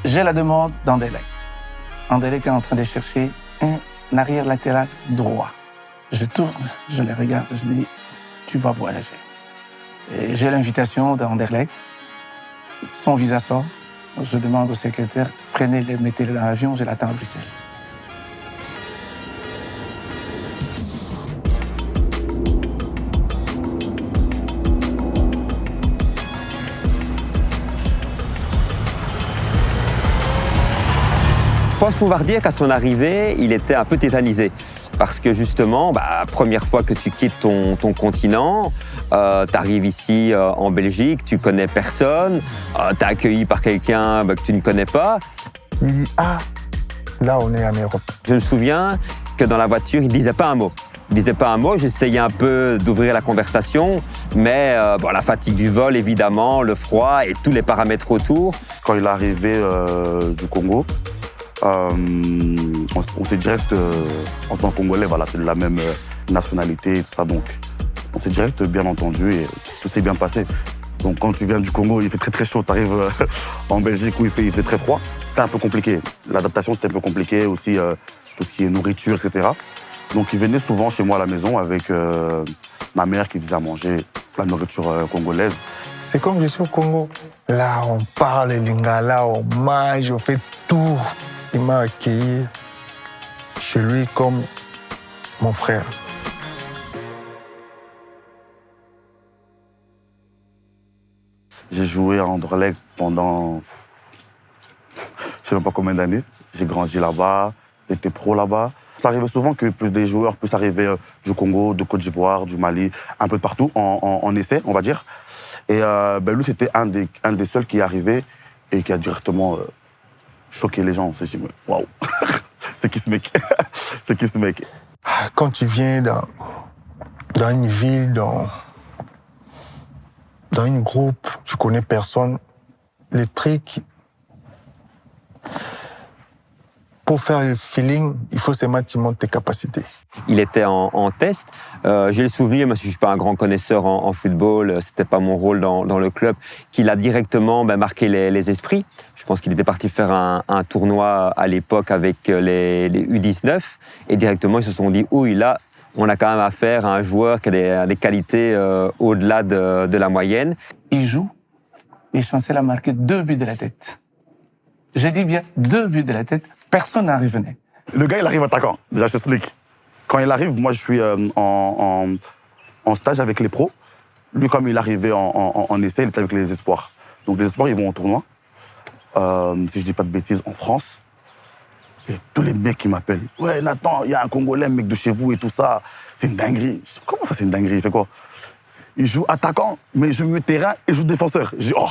J'ai la demande d'Anderlecht. Anderlecht est en train de chercher un arrière latéral droit. Je tourne, je les regarde, je dis, tu vas voyager. Et j'ai l'invitation d'Anderlecht. Son visa sort. Je demande au secrétaire, prenez-le, mettez-le dans l'avion, je l'attends à Bruxelles. Je pense pouvoir dire qu'à son arrivée, il était un peu tétanisé. Parce que justement, première fois que tu quittes ton continent, tu arrives ici en Belgique, tu connais personne, tu es accueilli par quelqu'un que tu ne connais pas. Il dit, ah, là on est en Europe. Je me souviens que dans la voiture, il ne disait pas un mot. Il disait pas un mot, j'essayais un peu d'ouvrir la conversation, mais la fatigue du vol, évidemment, le froid et tous les paramètres autour. Quand il est arrivé du Congo, on s'est direct, en tant que Congolais, voilà, c'est de la même nationalité et tout ça, donc on s'est direct bien entendu et tout s'est bien passé. Donc quand tu viens du Congo, il fait très très chaud, tu arrives en Belgique où il fait très froid, c'était un peu compliqué. L'adaptation c'était un peu compliqué, aussi tout ce qui est nourriture, etc. Donc il venait souvent chez moi à la maison avec ma mère qui faisait à manger la nourriture congolaise. C'est comme je suis au Congo. Là, on parle lingala, on mange, on fait tout. Il m'a accueilli chez lui comme mon frère. J'ai joué à Anderlecht pendant, je sais même pas combien d'années. J'ai grandi là-bas, j'étais pro là-bas. Ça arrivait souvent que plus des joueurs puissent arriver du Congo, de Côte d'Ivoire, du Mali, un peu de partout, en essai, on va dire. Et lui, c'était un des seuls qui est arrivé et qui a directement choqué les gens. On s'est dit, waouh, c'est qui ce mec? C'est qui ce mec? Quand tu viens dans une ville, dans une groupe, tu connais personne, les trucs, pour faire le feeling, il faut seulement que tu montes tes capacités. Il était en test. J'ai le souvenir, même si je ne suis pas un grand connaisseur en football, ce n'était pas mon rôle dans le club, qu'il a directement marqué les esprits. Je pense qu'il était parti faire un tournoi à l'époque avec les U19 et directement ils se sont dit « Ouh, là, on a quand même affaire à un joueur qui a des qualités au-delà de la moyenne. » Il joue et Chancel a marqué 2 buts de la tête. J'ai dit bien 2 buts de la tête, personne n'en revenait. Le gars, il arrive attaquant, déjà je t'explique. Quand il arrive, moi je suis en stage avec les pros. Lui, comme il arrivait en essai, il était avec les espoirs. Donc les espoirs, ils vont au tournoi. Si je dis pas de bêtises, en France. Et tous les mecs qui m'appellent. Ouais, Nathan, il y a un Congolais, mec de chez vous et tout ça. C'est une dinguerie. Je dis, comment ça, c'est une dinguerie? Il fait quoi? Il joue attaquant, mais il joue milieu de terrain et joue défenseur. J'ai dit, oh,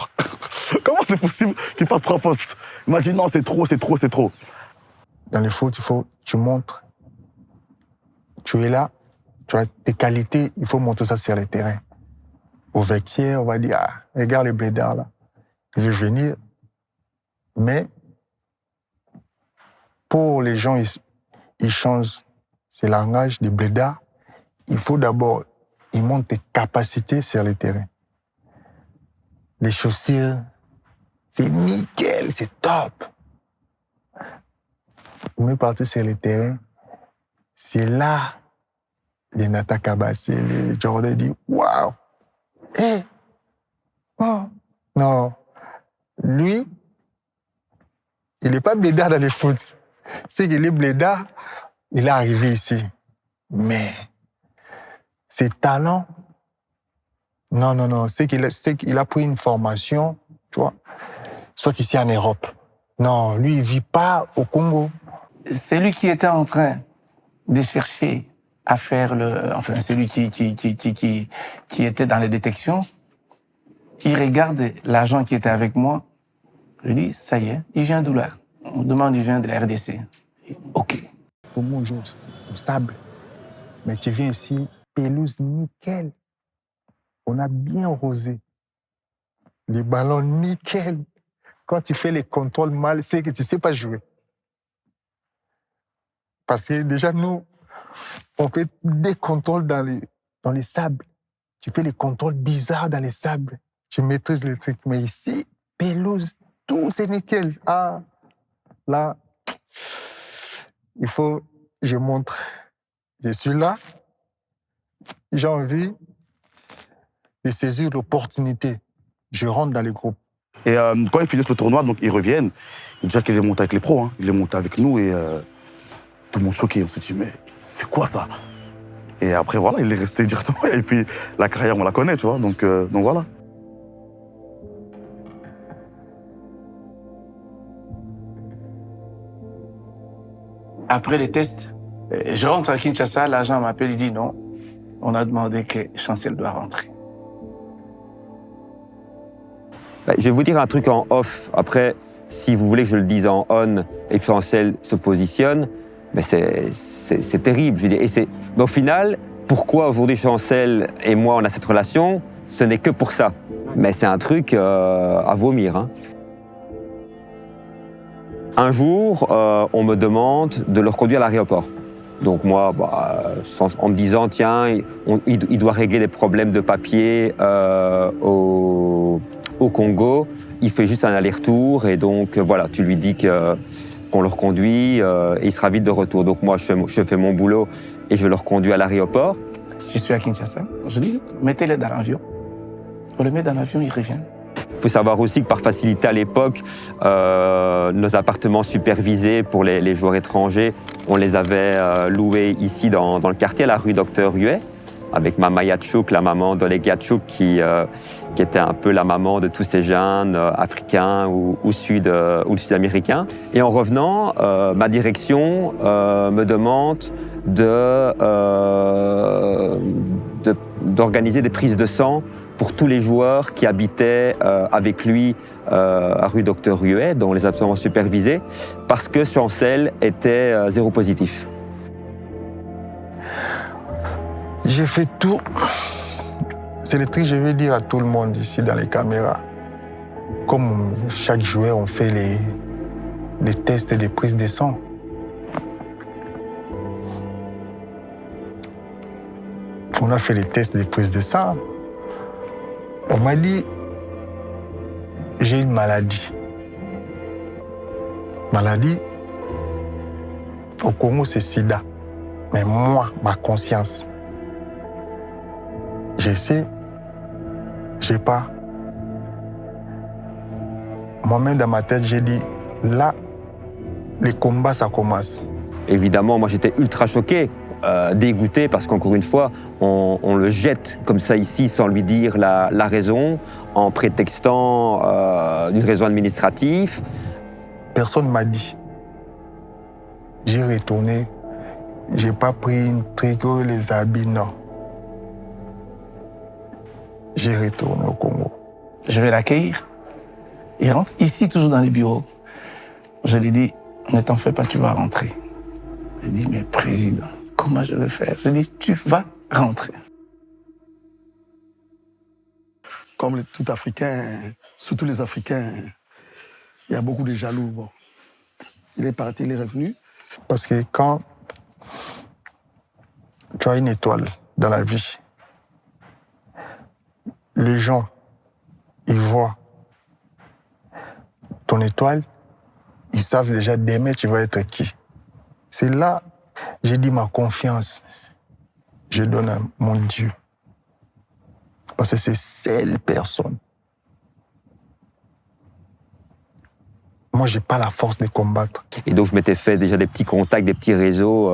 comment c'est possible qu'il fasse 3 postes? Il m'a dit, non, c'est trop, c'est trop, c'est trop. Dans le foot, tu montres. Tu es là, tu as tes qualités, il faut montrer ça sur le terrain. Au vestiaire, on va dire, ah, regarde les blédards là. Ils veulent venir. Mais pour les gens, ils changent ce langage de blédards. Il faut d'abord, ils montrent tes capacités sur le terrain. Les chaussures, c'est nickel, c'est top. On met partout sur le terrain. C'est là, les Nata Kabassé, les Jordan disent waouh! Oh, non. Lui, il n'est pas blédard dans les foot. C'est qu'il est blédard, il est arrivé ici. Mais ses talents, non. C'est qu'il a pris une formation, tu vois, soit ici en Europe. Non, lui, il ne vit pas au Congo. C'est lui qui était en train de chercher à faire celui qui était dans les détections. Il regarde l'agent qui était avec moi. Je dis, ça y est, il vient d'où là? On me demande, il vient de la RDC. OK. Pour moi, on joue au sable. Mais tu viens ici, pelouse nickel. On a bien rosé. Les ballons nickel. Quand tu fais les contrôles mal, c'est que tu ne sais pas jouer. Parce que déjà, nous, on fait des contrôles dans les sables. Tu fais les contrôles bizarres dans les sables. Tu maîtrises les trucs. Mais ici, pelouse tout, c'est nickel. Ah, là, il faut, je montre. Je suis là, j'ai envie de saisir l'opportunité. Je rentre dans les groupes. Et quand ils finissent le tournoi, donc ils reviennent, ils disent qu'il est monté avec les pros, hein. Il est monté avec nous et tout le monde choqué. On se dit, mais c'est quoi ça? Et après, voilà, il est resté directement. Et puis, la carrière, on la connaît, tu vois. Donc voilà. Après les tests, je rentre à Kinshasa, l'agent m'appelle, il dit non, on a demandé que Chancel doit rentrer. Je vais vous dire un truc en off. Après, si vous voulez que je le dise en on et que Chancel se positionne, mais c'est terrible. Je veux dire. Mais au final, pourquoi aujourd'hui Chancel et moi on a cette relation, ce n'est que pour ça. Mais c'est un truc à vomir. Hein. Un jour, on me demande de le reconduire à l'aéroport. Donc moi, en me disant, tiens, il doit régler des problèmes de papier au Congo, il fait juste un aller-retour et donc voilà, tu lui dis qu'on le reconduit et il sera vite de retour. Donc moi, je fais mon boulot et je le reconduis à l'aéroport. Je suis à Kinshasa, je dis, mettez-le dans l'avion. On le met dans l'avion, il revient. Il faut savoir aussi que par facilité à l'époque, nos appartements supervisés pour les joueurs étrangers, on les avait loués ici dans le quartier, à la rue Docteur Huet, avec Mama Yatchouk, la maman d'Oleg Yatchouk, qui était un peu la maman de tous ces jeunes africains ou sud-américains. Et en revenant, ma direction me demande d'organiser des prises de sang pour tous les joueurs qui habitaient avec lui à rue Docteur Huet, dont les absences supervisées, parce que Chancel était zéro positif. J'ai fait tout. C'est le truc que je vais dire à tout le monde ici dans les caméras. Comme chaque joueur, on fait les tests et les prises de sang. On a fait les tests des prises de sang. On m'a dit, j'ai une maladie. Maladie, au Congo, c'est sida. Mais moi, ma conscience, je sais, j'ai pas. Moi-même, dans ma tête, j'ai dit, là, les combats, ça commence. Évidemment, moi, j'étais ultra choqué. Dégoûté parce qu'encore une fois, on le jette comme ça ici sans lui dire la raison, en prétextant une raison administrative. Personne ne m'a dit. J'ai retourné, j'ai pas pris une trico, les habits, non. J'ai retourné au Congo. Je vais l'accueillir. Il rentre ici, toujours dans les bureaux. Je lui dis, ne t'en fais pas, tu vas rentrer. Il dit, mais président, comment je vais faire? Je dis, tu vas rentrer. Comme tout Africain, surtout les Africains, il y a beaucoup de jaloux. Bon. Il est parti, il est revenu. Parce que quand tu as une étoile dans la vie, les gens, ils voient ton étoile, ils savent déjà demain tu vas être qui. C'est là, j'ai dit ma confiance, je donne à mon Dieu. Parce que c'est seule personne. Moi, je n'ai pas la force de combattre. Et donc, je m'étais fait déjà des petits contacts, des petits réseaux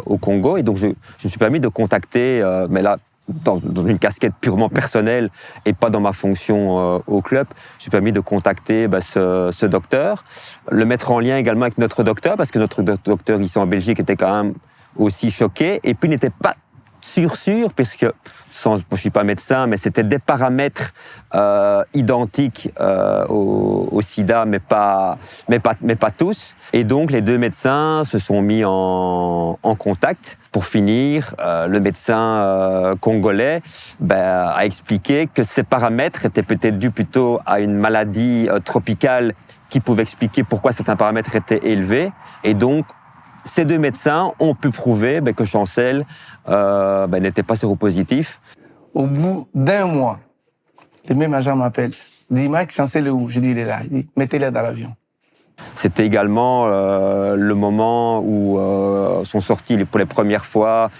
au Congo. Et donc, je me suis permis de contacter, mais là, dans une casquette purement personnelle et pas dans ma fonction au club, je me suis permis de contacter ce docteur, le mettre en lien également avec notre docteur, parce que notre docteur ici en Belgique était quand même aussi choqué, et puis n'était pas sûr, puisque je ne suis pas médecin, mais c'était des paramètres identiques au sida, mais pas tous. Et donc, les deux médecins se sont mis en contact. Pour finir, le médecin congolais a expliqué que ces paramètres étaient peut-être dus plutôt à une maladie tropicale qui pouvait expliquer pourquoi certains paramètres étaient élevés. Et donc, ces deux médecins ont pu prouver que Chancel n'était pas séropositif. Au bout d'un mois, le même agent m'appelle. Il dit, Mike, Chancel est où? Je dis, il est là. Il dit, mettez-le dans l'avion. C'était également le moment où sont sortis pour les premières fois,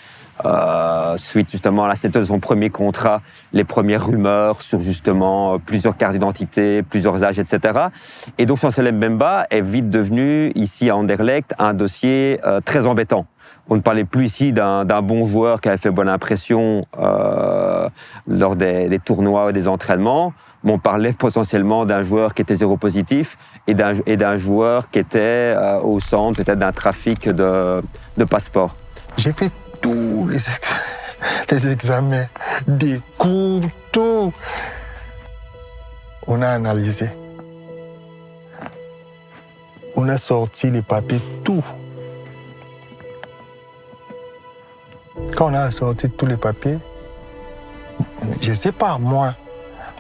suite justement à la signature de son premier contrat, les premières rumeurs sur justement plusieurs cartes d'identité, plusieurs âges, etc. Et donc Chancel Mbemba est vite devenu, ici à Anderlecht, un dossier très embêtant. On ne parlait plus ici d'un bon joueur qui avait fait bonne impression lors des tournois ou des entraînements, mais on parlait potentiellement d'un joueur qui était zéro positif et d'un joueur qui était au centre peut-être d'un trafic de passeports. J'ai fait tous les examens, des cours, tout. On a analysé. On a sorti les papiers, tout. Quand on a sorti tous les papiers, je ne sais pas, moi,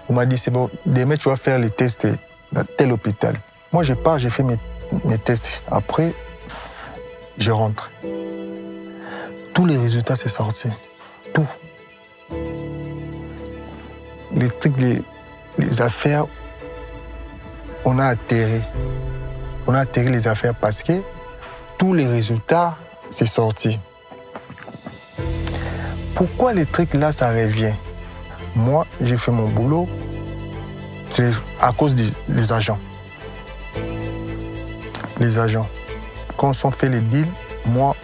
on m'a dit, c'est bon, demain tu vas faire les tests dans tel hôpital. Moi, je pars, j'ai fait mes tests. Après, je rentre. Tous les résultats, c'est sorti. Tout. Les trucs, les affaires, on a atterri. On a atterri les affaires parce que tous les résultats, c'est sorti. Pourquoi les trucs là, ça revient? Moi, j'ai fait mon boulot, c'est à cause des agents. Les agents. Quand on fait les deals, moi,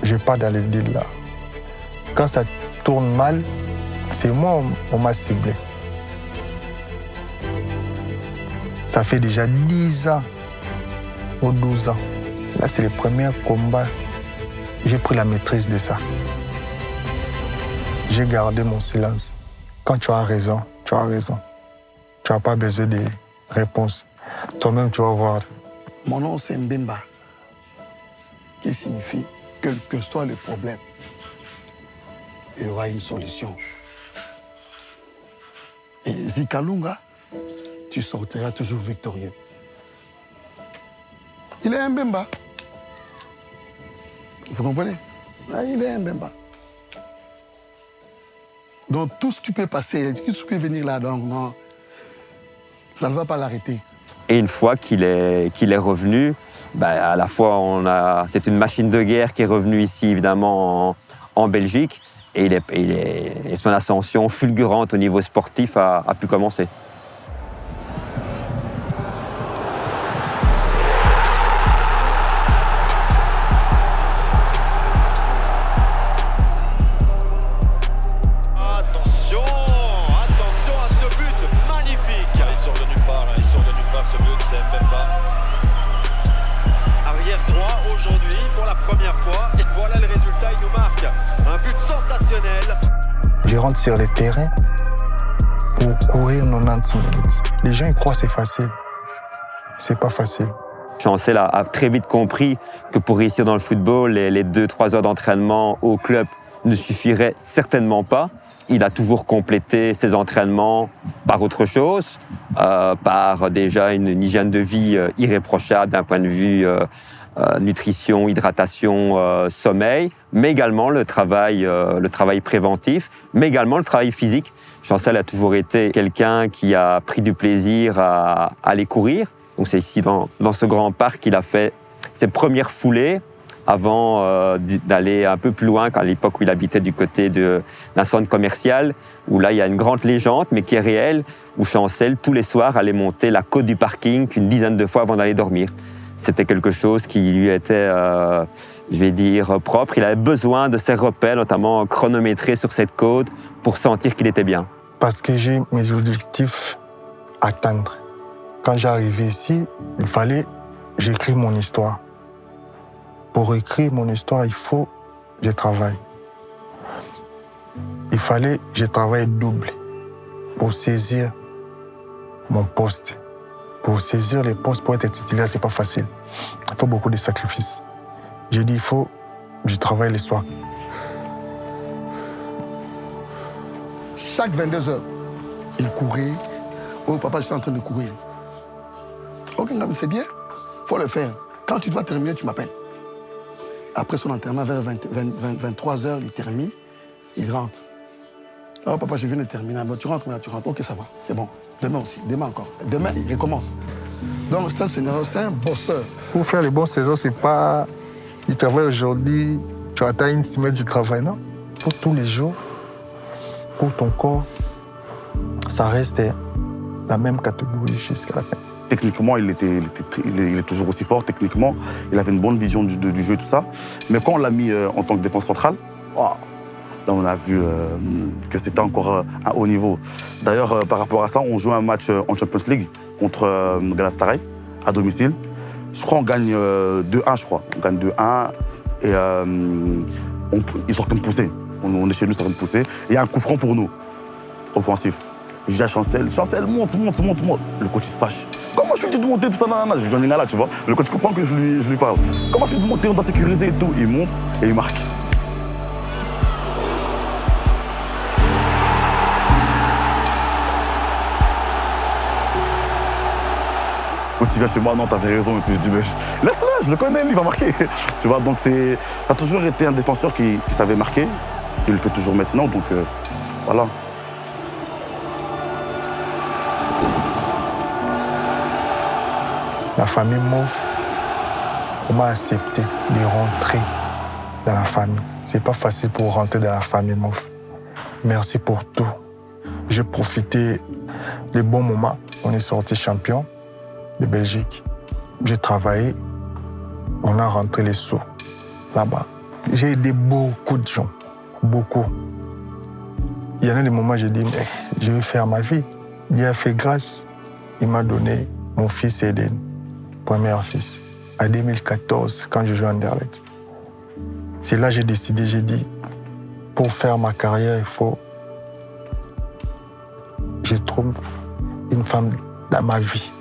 je n'ai pas dans les deals là. Quand ça tourne mal, c'est moi, on m'a ciblé. Ça fait déjà 10 ans ou 12 ans. Là, c'est le premier combat. J'ai pris la maîtrise de ça. J'ai gardé mon silence. Quand tu as raison, tu as raison. Tu n'as pas besoin de réponses. Toi-même, tu vas voir. Mon nom, c'est Mbemba, qui signifie quel que soit le problème, il y aura une solution. Et Zikalunga, tu sortiras toujours victorieux. Il est un Mbemba. Vous comprenez? Là, il est un Mbemba. Donc tout ce qui peut passer, tout ce qui peut venir là, donc non, ça ne va pas l'arrêter. Et une fois qu'il est revenu, à la fois c'est une machine de guerre qui est revenue ici évidemment en Belgique et son ascension fulgurante au niveau sportif a pu commencer. Je rentre sur le terrain pour courir 90 minutes. Les gens ils croient que c'est facile. C'est pas facile. Chancel a très vite compris que pour réussir dans le football, les 2-3 heures d'entraînement au club ne suffiraient certainement pas. Il a toujours complété ses entraînements par autre chose, par déjà une hygiène de vie irréprochable d'un point de vue nutrition, hydratation, sommeil, mais également le travail préventif, mais également le travail physique. Chancel a toujours été quelqu'un qui a pris du plaisir à aller courir. Donc c'est ici dans ce grand parc qu'il a fait ses premières foulées avant d'aller un peu plus loin, à l'époque où il habitait du côté d'un centre commercial, où là il y a une grande légende, mais qui est réelle, où Chancel, tous les soirs, allait monter la côte du parking qu'une dizaine de fois avant d'aller dormir. C'était quelque chose qui lui était, propre. Il avait besoin de ses repères, notamment chronométrés sur cette côte, pour sentir qu'il était bien. Parce que j'ai mes objectifs à atteindre. Quand j'arrivais ici, il fallait que j'écrive mon histoire. Pour écrire mon histoire, il faut que je travaille. Il fallait que je travaille double pour saisir mon poste. Pour saisir les postes, pour être titulaire, ce n'est pas facile. Il faut beaucoup de sacrifices. J'ai dit, il faut que je travaille les soirs. Chaque 22 heures, il courait. Oh papa, je suis en train de courir. Ok, c'est bien, il faut le faire. Quand tu dois terminer, tu m'appelles. Après son enterrement, vers 23 heures, il termine, il rentre. Oh papa, je viens de terminer. Tu rentres, tu rentres. Ok, ça va, c'est bon. Demain aussi, demain encore. Demain, il recommence. Donc, c'est un bosseur. Pour faire les bonnes saisons, c'est pas... Tu travailles aujourd'hui, tu attends une semaine du travail, non. Pour tous les jours, pour ton corps, ça reste la même catégorie jusqu'à la fin. Techniquement, il est toujours aussi fort. Techniquement, il avait une bonne vision du jeu et tout ça. Mais quand on l'a mis en tant que défense centrale, wow, là, on a vu que c'était encore un haut niveau. D'ailleurs, par rapport à ça, on joue un match en Champions League contre Galatasaray, à domicile. Je crois qu'on gagne 2-1, je crois. On gagne 2-1 et ils sortent une poussée. On est chez nous, sur une poussée. Et il y a un coup franc pour nous, offensif. Je dis à Chancel, monte. Le coach, il se fâche. Comment je fais de monter, tout ça, nanana. Je dis, là, tu vois. Le coach comprend que je lui parle. Comment je fais de monter, on doit sécuriser et tout. Il monte et il marque. Quand il vient chez moi, non, t'avais raison. Et puis je dis, mais laisse-le, je le connais, lui, il va marquer. Tu vois, donc ça a toujours été un défenseur qui savait marquer. Il le fait toujours maintenant, donc voilà. La famille Mouf, on m'a accepté de rentrer dans la famille. C'est pas facile pour rentrer dans la famille Mouf. Merci pour tout. J'ai profité des bons moments. On est sorti champion de Belgique. J'ai travaillé. On a rentré les sous là-bas. J'ai aidé beaucoup de gens. Beaucoup. Il y en a des moments où j'ai dit, mais je vais faire ma vie. Dieu a fait grâce. Il m'a donné mon fils Eden, premier fils, en 2014, quand je jouais à Anderlecht. C'est là que j'ai décidé, j'ai dit, pour faire ma carrière, il faut... Je trouve une femme dans ma vie.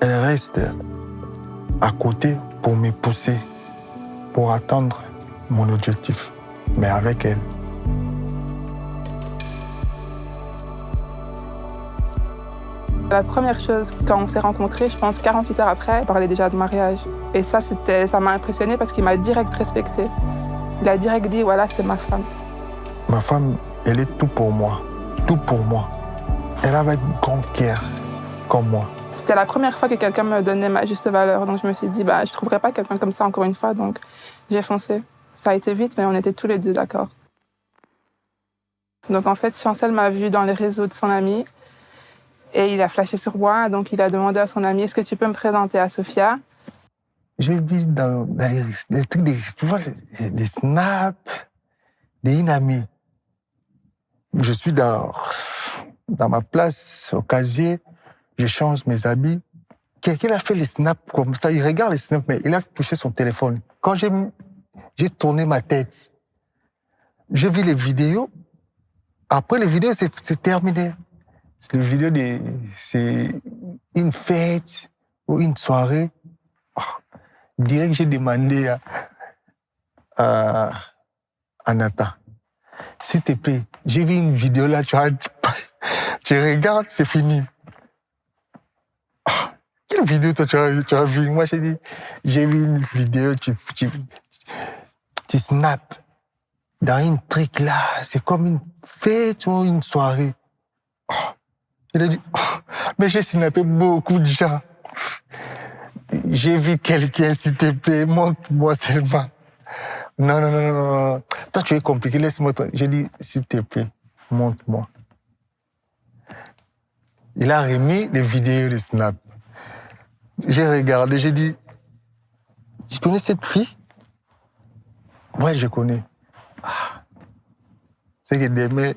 Elle reste à côté pour me pousser, pour atteindre mon objectif, mais avec elle. La première chose, quand on s'est rencontrés, je pense 48 heures après, on parlait déjà de mariage. Et ça m'a impressionné parce qu'il m'a direct respecté. Il a direct dit, voilà, c'est ma femme. Ma femme, elle est tout pour moi. Tout pour moi. Elle avait une grande cœur, comme moi. C'était la première fois que quelqu'un me donnait ma juste valeur. Donc je me suis dit, je ne trouverai pas quelqu'un comme ça encore une fois. Donc j'ai foncé. Ça a été vite, mais on était tous les deux d'accord. Donc en fait, Chancel m'a vu dans les réseaux de son ami. Et il a flashé sur moi, donc il a demandé à son ami, est-ce que tu peux me présenter à Sophia? J'ai vu dans les trucs, tu vois, des snaps d'une amie. Je suis dans ma place, au casier, je change mes habits. Quelqu'un a fait les snaps comme ça, il regarde les snaps, mais il a touché son téléphone. Quand j'ai tourné ma tête, j'ai vu les vidéos. Après les vidéos, c'est terminé. C'est une vidéo c'est une fête ou une soirée. Direct, j'ai demandé à Nathan, s'il te plaît, j'ai vu une vidéo là, tu regardes, c'est fini. Quelle vidéo toi, tu as vu? Moi, j'ai dit, j'ai vu une vidéo, tu snaps dans une truc là, c'est comme une fête ou une soirée. Il a dit, mais j'ai snappé beaucoup de gens. J'ai vu quelqu'un, s'il te plaît, montre-moi seulement. Non. Toi, tu es compliqué, laisse-moi. J'ai dit, s'il te plaît, montre-moi. Il a remis les vidéos de Snap. J'ai regardé, j'ai dit, tu connais cette fille? Ouais, je connais. C'est que demain,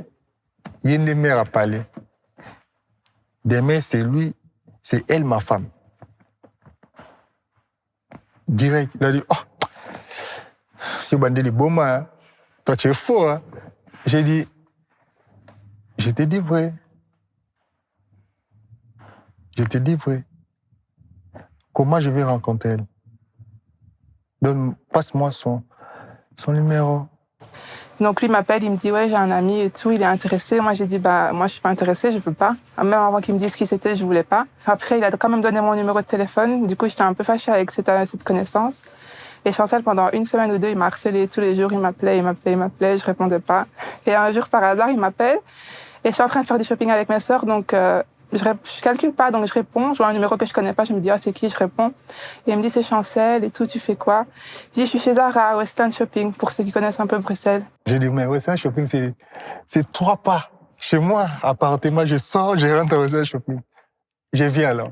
il y a une mère à parler. Demain, c'est lui, c'est elle, ma femme. Direct, il a dit, c'est bandé les beaux mains, toi tu es faux. Hein? J'ai dit, je te dis vrai. Je te dis vrai. Comment je vais rencontrer elle? Passe-moi son numéro. Donc lui m'appelle, il me dit, ouais, j'ai un ami et tout, il est intéressé. Moi, j'ai dit, moi, je suis pas intéressée, je veux pas. Même avant qu'il me dise qui c'était, je voulais pas. Après, il a quand même donné mon numéro de téléphone. Du coup, j'étais un peu fâchée avec cette connaissance. Et Chancel, pendant une semaine ou deux, il m'a harcelé tous les jours. Il m'appelait, je répondais pas. Et un jour, par hasard, il m'appelle Et je suis en train de faire du shopping avec mes sœurs, donc je calcule pas, donc je réponds. Je vois un numéro que je connais pas, je me dis, ah, c'est qui? Je réponds. Et il me dit, c'est Chancel et tout, tu fais quoi? Je dis, je suis chez Zara, Westland Shopping, pour ceux qui connaissent un peu Bruxelles. J'ai dit, mais Westland Shopping, c'est 3 pas. Chez moi, appartement, je sors, je rentre au Westland Shopping. Je viens alors.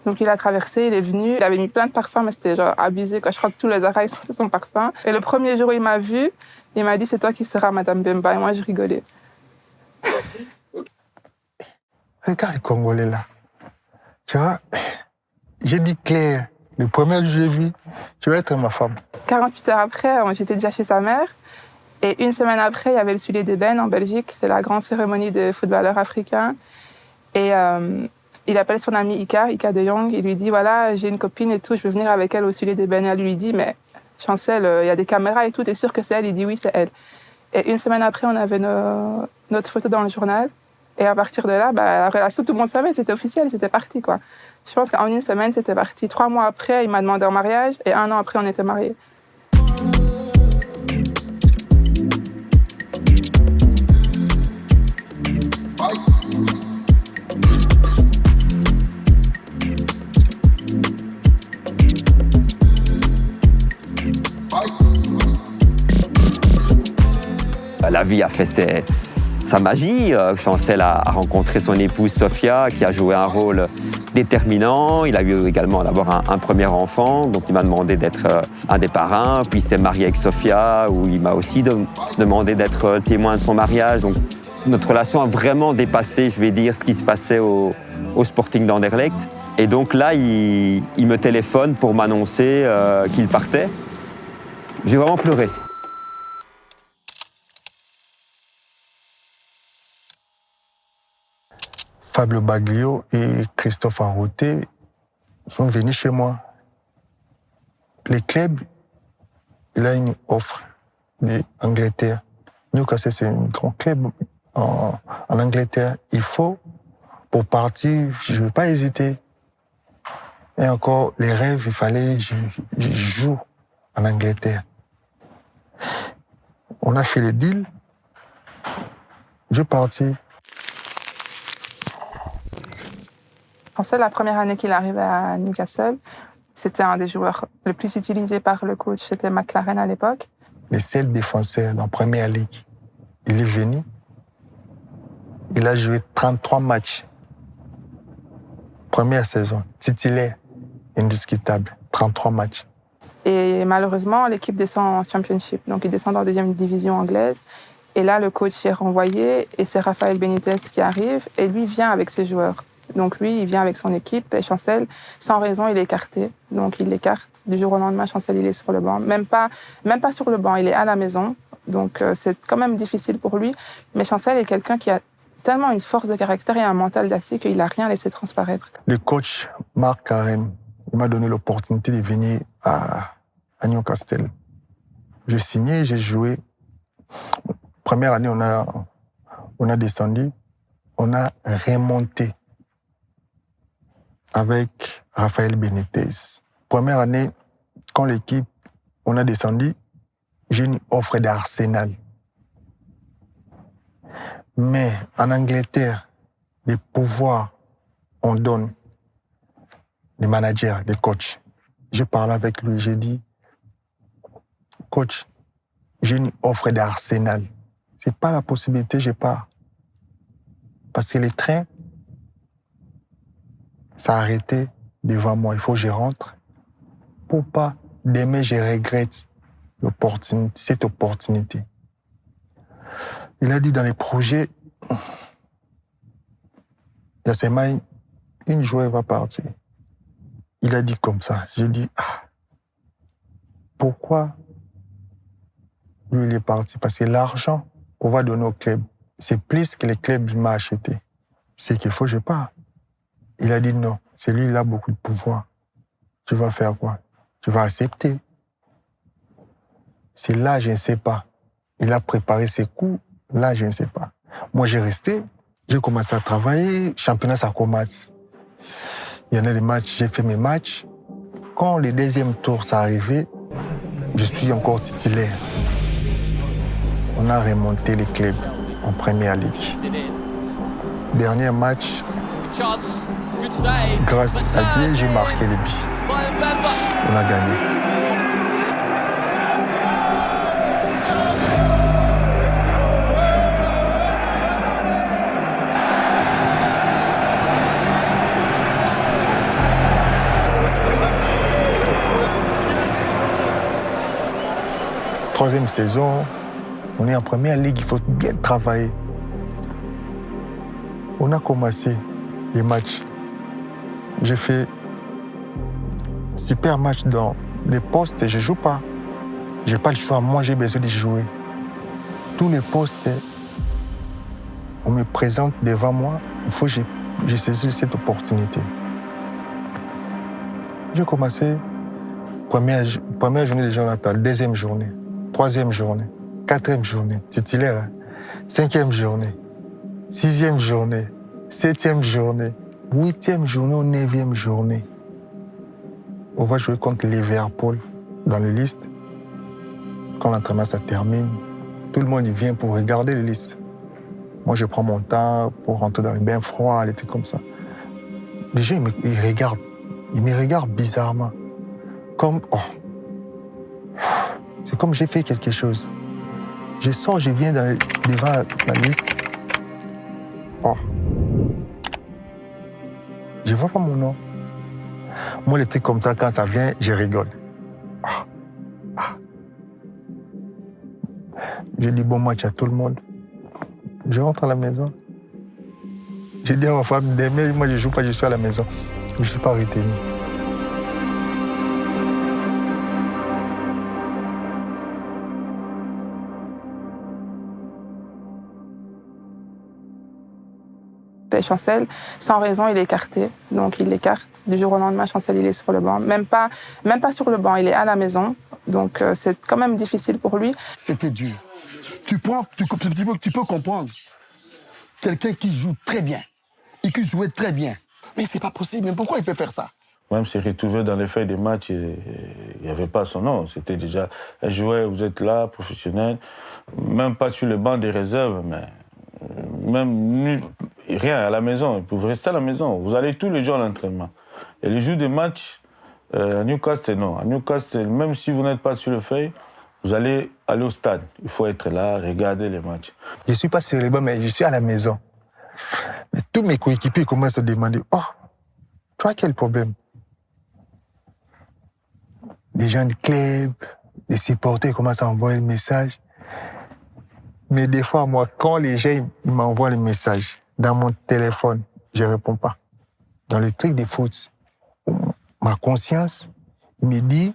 Donc il a traversé, il est venu, il avait mis plein de parfums, mais c'était genre abusé, quoi. Je crois que tous les Zara, ils sortaient son parfum. Et le premier jour où il m'a vu, il m'a dit, c'est toi qui seras Madame Bemba. Et moi, je rigolais. Regarde les Congolais là. Tu vois, j'ai dit Claire, le premier jour que je l'ai vu, tu vas être ma femme. 48 heures après, j'étais déjà chez sa mère. Et une semaine après, il y avait le Sulé d'Ébène en Belgique. C'est la grande cérémonie des footballeurs africains. Et il appelle son ami Ika de Jong. Il lui dit, voilà, j'ai une copine et tout, je veux venir avec elle au Sulé d'Ébène. Elle lui dit, mais Chancel, il y a des caméras et tout, t'es sûr que c'est elle? Il dit, oui, c'est elle. Et une semaine après, on avait notre photo dans le journal. Et à partir de là, la relation, tout le monde savait, c'était officiel, c'était parti, quoi. Je pense qu'en une semaine, c'était parti. 3 mois après, il m'a demandé en mariage, et 1 an après, on était mariés. La vie a fait sa magie. Chancel a rencontré son épouse Sophia, qui a joué un rôle déterminant. Il a eu également d'abord un premier enfant, donc il m'a demandé d'être un des parrains. Puis il s'est marié avec Sophia, où il m'a aussi demandé d'être témoin de son mariage. Donc notre relation a vraiment dépassé, je vais dire, ce qui se passait au Sporting d'Anderlecht. Et donc là, il me téléphone pour m'annoncer qu'il partait. J'ai vraiment pleuré. Fabio Baglio et Christophe Enrouté sont venus chez moi. Le club, il a une offre d'Angleterre. Newcastle, c'est un grand club en Angleterre. Il faut, pour partir, je ne vais pas hésiter. Et encore, les rêves, il fallait que je joue en Angleterre. On a fait le deal. Je suis parti. Chancel, la première année qu'il arrivait à Newcastle, c'était un des joueurs les plus utilisés par le coach. C'était McLaren à l'époque. Le seul défenseur dans la Première Ligue, il est venu. Il a joué 33 matchs. Première saison, titulaire, indiscutable, 33 matchs. Et malheureusement, l'équipe descend en Championship. Donc, il descend dans la 2e division anglaise. Et là, le coach est renvoyé et c'est Rafael Benitez qui arrive. Et lui vient avec ses joueurs. Donc lui, il vient avec son équipe et Chancel, sans raison, il est écarté. Donc il l'écarte. Du jour au lendemain, Chancel, il est sur le banc. Même pas sur le banc, il est à la maison. Donc c'est quand même difficile pour lui. Mais Chancel est quelqu'un qui a tellement une force de caractère et un mental d'acier qu'il n'a rien laissé transparaître. Le coach Marc Karen, il m'a donné l'opportunité de venir à Newcastle. J'ai signé, j'ai joué. Première année, on a descendu, on a remonté avec Rafael Benitez. Première année, quand l'équipe, on a descendu, j'ai une offre d'Arsenal. Mais en Angleterre, les pouvoirs, on donne les managers, les coachs. Je parlais avec lui, j'ai dit, coach, j'ai une offre d'Arsenal. C'est pas la possibilité, je pars. Parce que les trains, ça a arrêté devant moi. Il faut que je rentre pour pas, demain, je regrette cette opportunité. Il a dit dans les projets, il y a seulement une joueur va partir. Il a dit comme ça. J'ai dit, pourquoi lui, il est parti? Parce que l'argent qu'on va donner au club, c'est plus que le club m'a acheté. C'est qu'il faut que je parte. Il a dit non, c'est lui, il a beaucoup de pouvoir. Tu vas faire quoi? Tu vas accepter. C'est là, je ne sais pas. Il a préparé ses coups, là, je ne sais pas. Moi, j'ai resté, j'ai commencé à travailler, championnat, ça commence. Il y en a des matchs, j'ai fait mes matchs. Quand le 2e tour s'est arrivé, je suis encore titulaire. On a remonté les clubs en Première Ligue. dernier match, grâce à Dieu, j'ai marqué les buts. On a gagné. Troisième saison, on est en première ligue, il faut bien travailler. On a commencé les matchs. J'ai fait super matchs dans les postes et je ne joue pas. Je n'ai pas le choix, moi j'ai besoin de jouer. Tous les postes, on me présente devant moi, il faut que je saisisse cette opportunité. J'ai commencé, première journée, les gens l'appellent, deuxième journée, troisième journée, quatrième journée, titulaire, cinquième journée, sixième journée, septième journée, huitième journée, neuvième journée. On va jouer contre Liverpool dans les listes. Quand l'entraînement ça termine, tout le monde y vient pour regarder les listes. Moi, je prends mon temps pour rentrer dans les bains froids, les trucs comme ça. Les gens, ils me regardent bizarrement. Comme, c'est comme j'ai fait quelque chose. Je sors, je viens devant la liste. Je vois pas mon nom. Moi, les trucs comme ça, quand ça vient, je rigole. Je dis bon match à tout le monde. Je rentre à la maison. Je dis à ma femme, demain, moi je joue pas, je suis à la maison. Je ne suis pas retenu. Chancel, sans raison, il est écarté. Donc, il l'écarte. Du jour au lendemain, Chancel, il est sur le banc. Même pas sur le banc, il est à la maison. Donc, c'est quand même difficile pour lui. C'était dur. Tu peux comprendre. Quelqu'un qui joue très bien et qui jouait très bien. Mais c'est pas possible. Mais pourquoi il peut faire ça? Même s'il retrouvé dans les feuilles des matchs, il n'y avait pas son nom. C'était déjà un joueur, vous êtes là, professionnel. Même pas sur le banc des réserves, mais même rien à la maison. Vous pouvez rester à la maison. Vous allez tous les jours à l'entraînement. Et les jours des matchs, à Newcastle, non. À Newcastle, même si vous n'êtes pas sur le feuille, vous allez aller au stade. Il faut être là, regarder les matchs. Je ne suis pas sur les bancs, mais je suis à la maison. Mais tous mes coéquipiers commencent à demander « Oh, tu as quel problème ?» Les gens du club, les supporters commencent à envoyer le message. Mais des fois, moi, quand les gens ils m'envoient les messages dans mon téléphone, je ne réponds pas. Dans le truc des foot, ma conscience me dit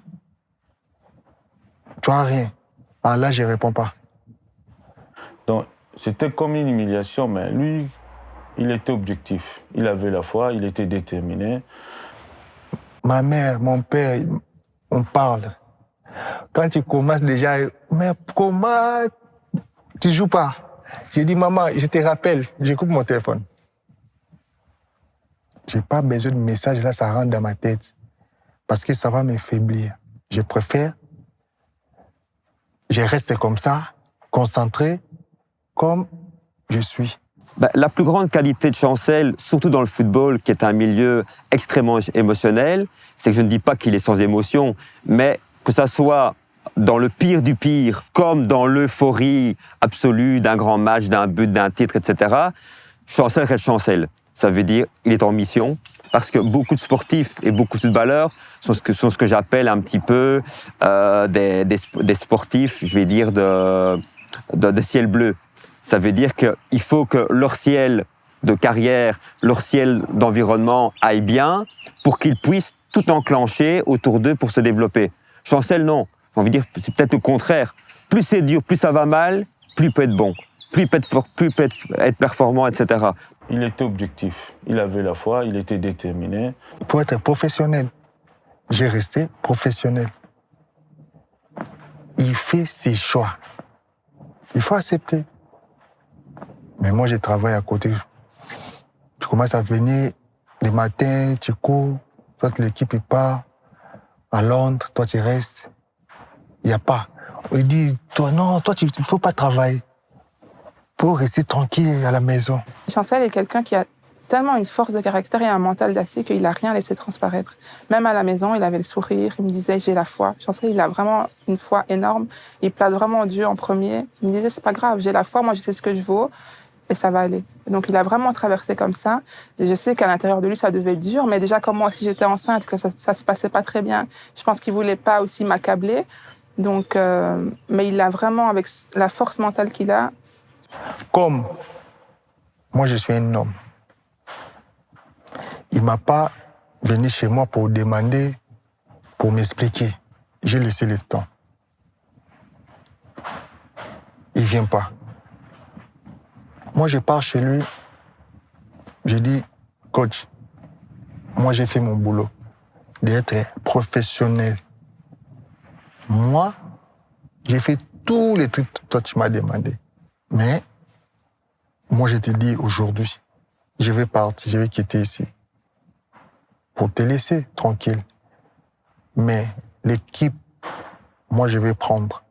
« Tu n'as rien ». Alors là, je ne réponds pas. Donc, c'était comme une humiliation, mais lui, il était objectif. Il avait la foi, il était déterminé. Ma mère, mon père, on parle. Quand tu commences déjà, mais comment tu joues pas? J'ai dit, maman, je te rappelle, je coupe mon téléphone. J'ai pas besoin de message, là, ça rentre dans ma tête. Parce que ça va m'affaiblir. Je préfère, je reste comme ça, concentré, comme je suis. La plus grande qualité de Chancel, surtout dans le football, qui est un milieu extrêmement émotionnel, c'est que je ne dis pas qu'il est sans émotion, mais que ça soit dans le pire du pire, comme dans l'euphorie absolue d'un grand match, d'un but, d'un titre, etc., Chancel reste Chancel. Ça veut dire qu'il est en mission, parce que beaucoup de sportifs et beaucoup de footballeurs sont ce que j'appelle un petit peu des sportifs, je vais dire, de ciel bleu. Ça veut dire qu'il faut que leur ciel de carrière, leur ciel d'environnement aille bien pour qu'ils puissent tout enclencher autour d'eux pour se développer. Chancel, non. J'ai envie de dire, c'est peut-être le contraire. Plus c'est dur, plus ça va mal, plus il peut être bon, plus il peut être fort, plus il peut être performant, etc. Il était objectif. Il avait la foi, il était déterminé. Il faut être professionnel. J'ai resté professionnel. Il fait ses choix. Il faut accepter. Mais moi, je travaille à côté. Tu commences à venir le matin, tu cours, toi, l'équipe part à Londres, toi, tu restes. Il n'y a pas. Il dit, toi, non, toi, il ne faut pas travailler. pour rester tranquille à la maison. Chancel est quelqu'un qui a tellement une force de caractère et un mental d'acier qu'il n'a rien laissé transparaître. Même à la maison, il avait le sourire, il me disait « j'ai la foi ». Chancel, il a vraiment une foi énorme. Il place vraiment Dieu en premier. Il me disait « c'est pas grave, j'ai la foi, moi je sais ce que je vaux et ça va aller ». Donc il a vraiment traversé comme ça. Et je sais qu'à l'intérieur de lui, ça devait être dur, mais déjà comme moi aussi j'étais enceinte, que ça se passait pas très bien, je pense qu'il voulait pas aussi m'accabler. Donc, mais il a vraiment, avec la force mentale qu'il a. Comme moi je suis un homme, il ne m'a pas venu chez moi pour demander, pour m'expliquer. J'ai laissé le temps. Il ne vient pas. Moi, je pars chez lui. Je dis, coach, moi, j'ai fait mon boulot d'être professionnel. Moi, j'ai fait tous les trucs que toi, tu m'as demandé. Mais moi, je te dis aujourd'hui, je vais partir, je vais quitter ici. Pour te laisser tranquille. Mais l'équipe, moi, je vais prendre.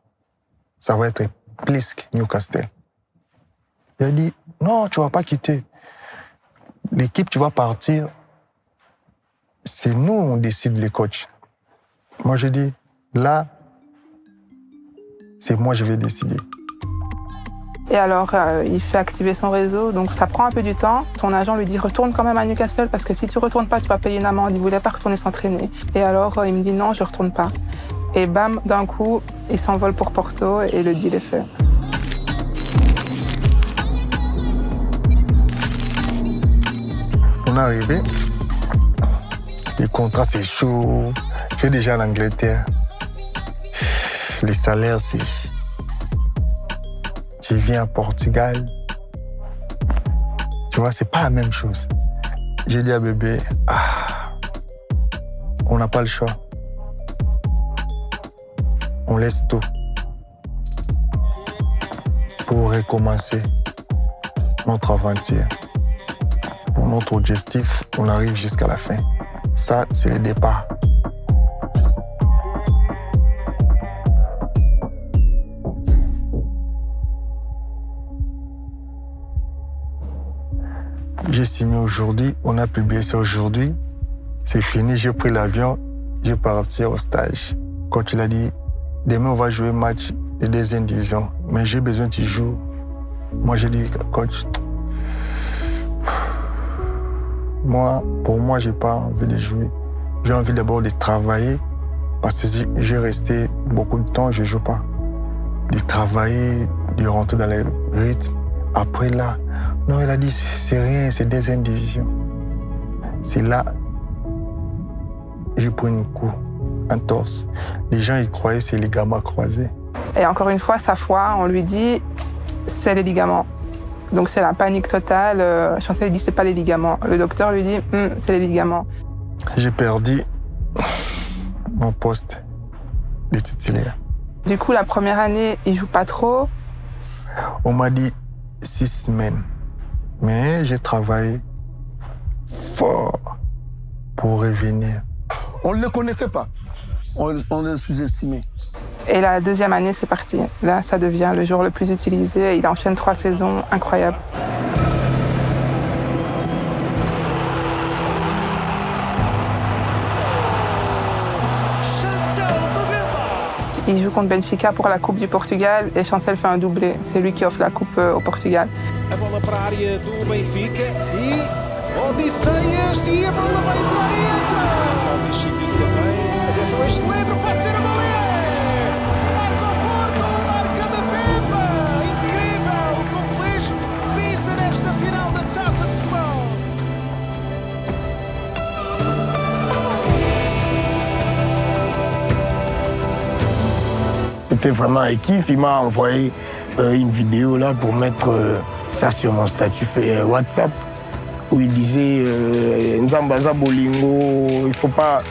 Ça va être plus que Newcastle. Il a dit, non, tu ne vas pas quitter. L'équipe, tu vas partir. C'est nous, on décide les coachs. Moi, je dis, là, c'est moi, je vais décider. Et alors, il fait activer son réseau, donc ça prend un peu du temps. Son agent lui dit « retourne quand même à Newcastle parce que si tu ne retournes pas, tu vas payer une amende. » Il ne voulait pas retourner s'entraîner. Et alors, il me dit « non, je ne retourne pas ». Et bam, d'un coup, il s'envole pour Porto et le deal est fait. On est arrivé. Les contrats, c'est chaud. Je suis déjà en Angleterre. Les salaires, c'est... Je viens à Portugal. Tu vois, c'est pas la même chose. J'ai dit à bébé, on n'a pas le choix. On laisse tout pour recommencer notre aventure. Pour notre objectif, on arrive jusqu'à la fin. Ça, c'est le départ. J'ai signé aujourd'hui, on a publié ça aujourd'hui. C'est fini, j'ai pris l'avion, j'ai parti au stage. Quand il a dit, demain on va jouer un match de deuxième division, mais j'ai besoin que tu joues. Moi j'ai dit, coach, pour moi, j'ai pas envie de jouer. J'ai envie d'abord de travailler, parce que j'ai resté beaucoup de temps, je joue pas. De travailler, de rentrer dans le rythme. Après là, non, il a dit, c'est rien, c'est deuxième division. C'est là, j'ai pris un coup, un torse. Les gens, ils croyaient que c'est les ligaments croisés. Et encore une fois, sa foi, on lui dit, c'est les ligaments. Donc c'est la panique totale. Chancel dit, c'est pas les ligaments. Le docteur lui dit, c'est les ligaments. J'ai perdu mon poste de titulaire. Du coup, la première année, il joue pas trop. On m'a dit 6 semaines. Mais j'ai travaillé fort pour revenir. On ne le connaissait pas. On le sous-estimait. Et la deuxième année, c'est parti. Là, ça devient le joueur le plus utilisé. Il enchaîne 3 saisons incroyables. Il joue contre Benfica pour la Coupe du Portugal et Chancel fait un doublé. C'est lui qui offre la Coupe au Portugal. A bola para a área do Benfica e Odisseias e a bola vai entrar e entra. Talvez Chiquinho também. Atenção, este livre pode ser o goleiro. Marca o Porto, marca da Pepa. Incrível, como Luís pisa nesta final da Taça de Portugal. C'était vraiment un kiff. Il m'a envoyé une vidéo là pour mettre ça sur mon statut WhatsApp où il disait Nzambaza Bolingo, il faut pas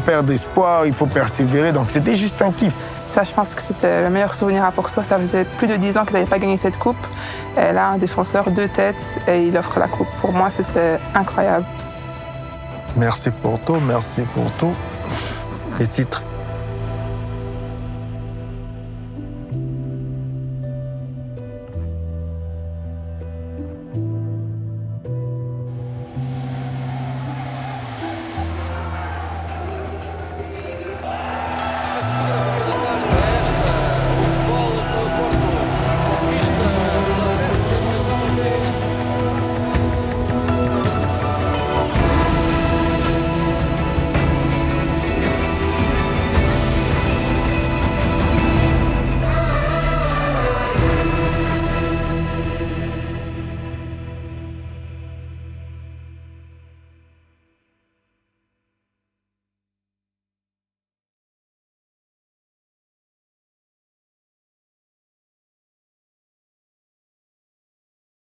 perdre espoir, il faut persévérer. Donc c'était juste un kiff. Ça, je pense que c'était le meilleur souvenir à Porto. Ça faisait plus de 10 ans qu'ils n'avaient pas gagné cette coupe. Et là, un défenseur, 2 têtes, et il offre la coupe. Pour moi, c'était incroyable. Merci Porto, merci pour tout. Les titres.